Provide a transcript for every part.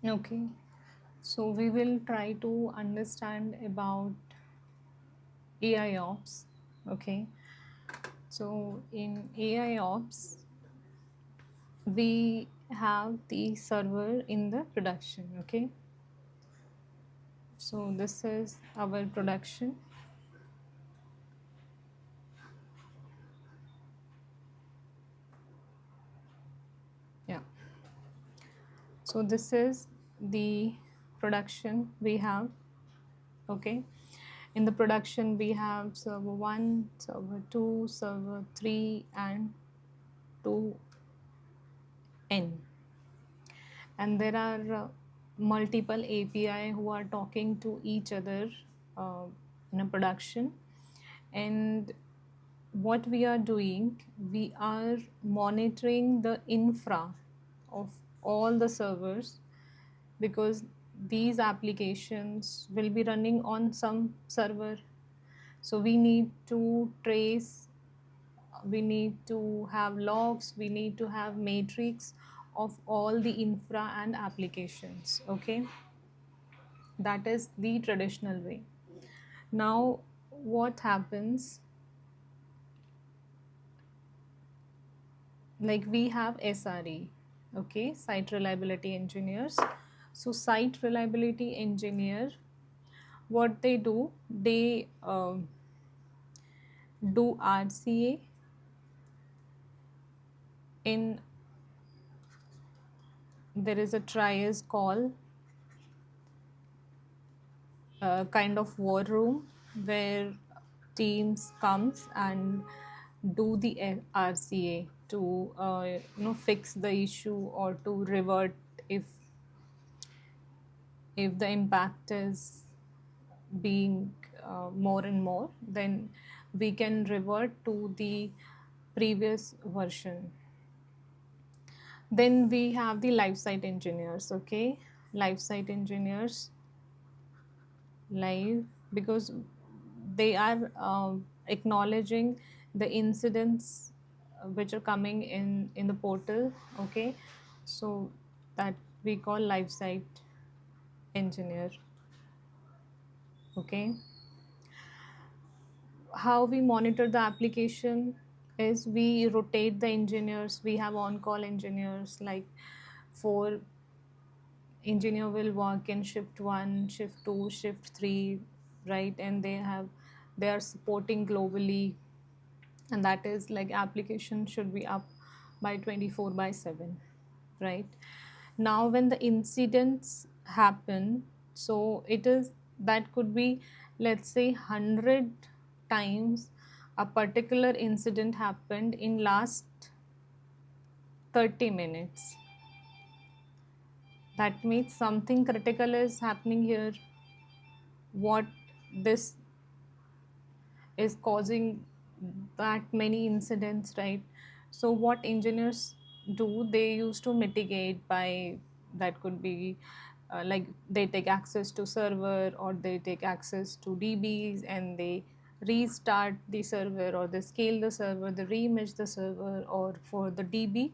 Okay, so we will try to understand about AI ops. Okay, so in AI ops, we have the server in the production. Okay, so this is our production. Yeah, so this is the production we have. Okay, in the production we have server 1, server 2, server 3 and 2n, and there are multiple API who are talking to each other uh, in a production. And what we are doing, we are monitoring the infra of all the servers, because these applications will be running on some server. So we need to trace, we need to have logs, we need to have matrix of all the infra and applications. Okay, that is the traditional way. Now what happens, like we have SRE, okay, site reliability engineers. So site reliability engineer, what they do, they do RCA in, there is a trias call, kind of war room, where teams comes and do the RCA to fix the issue, or to revert if the impact is being more and more, then we can revert to the previous version. Then we have the life site engineers. Okay, life site engineers, live, because they are acknowledging the incidents which are coming in the portal. Okay, so that we call life site engineer. Okay, how we monitor the application is we rotate the engineers. We have on call engineers, like for engineer will work in shift 1, shift 2, shift 3, right? And they are supporting globally, and that is like application should be up by 24 by 7, right? Now when the incidents happen, so it is, that could be, let's say, 100 times a particular incident happened in last 30 minutes. That means something critical is happening here. What this is causing that many incidents, right? So what engineers do, they used to mitigate by, that could be like they take access to server, or they take access to DBs, and they restart the server, or they scale the server, they reimage the server, or for the DB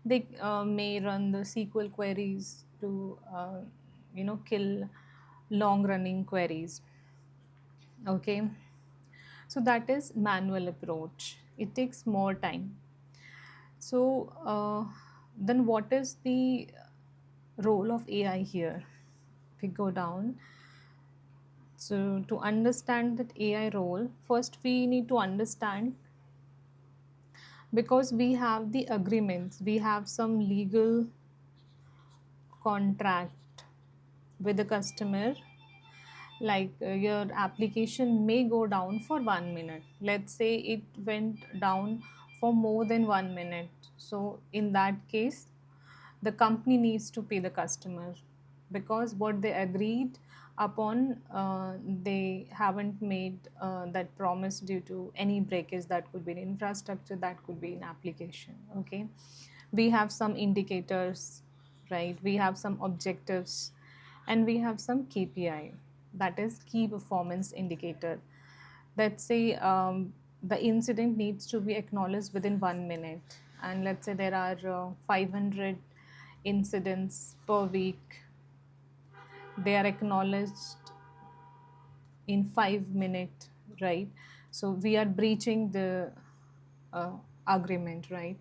they may run the SQL queries to kill long running queries. Okay, so that is manual approach, it takes more time. So then what is the role of AI here? If we go down, so to understand that AI role, first we need to understand, because we have the agreements, we have some legal contract with the customer, like your application may go down for 1 minute. Let's say it went down for more than 1 minute. So in that case, the company needs to pay the customer, because what they agreed upon, they haven't made that promise due to any breakage. That could be in infrastructure, that could be in application. Okay, we have some indicators, right? We have some objectives, and we have some KPI, that is key performance indicator. Let's say the incident needs to be acknowledged within 1 minute, and let's say there are 500 incidents per week, they are acknowledged in 5 minutes, right? So we are breaching the uh, agreement, right?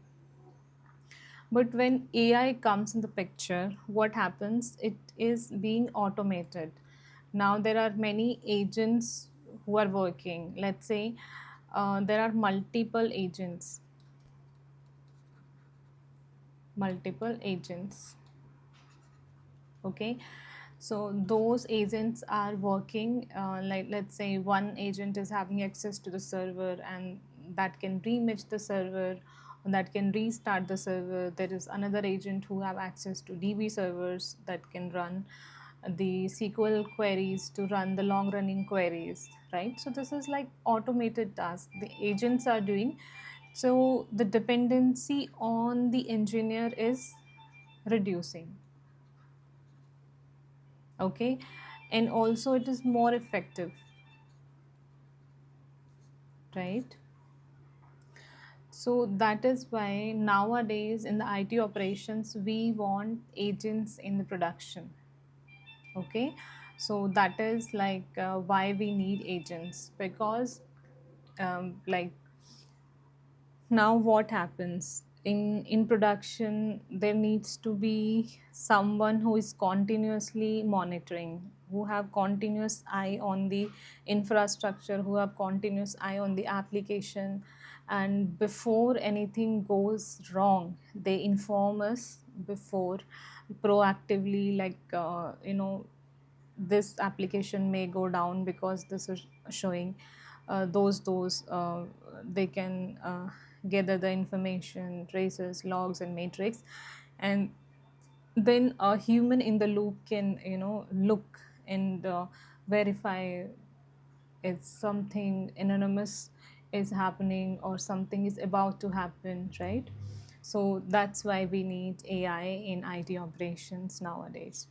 But when AI comes in the picture, what happens? It is being automated. Now there are many agents who are working. Let's say there are multiple agents. Okay, so those agents are working, like let's say one agent is having access to the server and that can reimage the server, that can restart the server. There is another agent who have access to DB servers that can run the SQL queries, to run the long running queries, right? So this is like automated task the agents are doing. So the dependency on the engineer is reducing. Okay, and also it is more effective, right? So that is why nowadays in the IT operations we want agents in the production. Okay, so that is like why we need agents, because like now what happens in production, there needs to be someone who is continuously monitoring, who have continuous eye on the infrastructure, who have continuous eye on the application, and before anything goes wrong they inform us before, proactively, like this application may go down because this is showing those they can gather the information, traces, logs and matrix, and then a human in the loop can look and verify if something anonymous is happening or something is about to happen, right? So that's why we need AI in IT operations nowadays.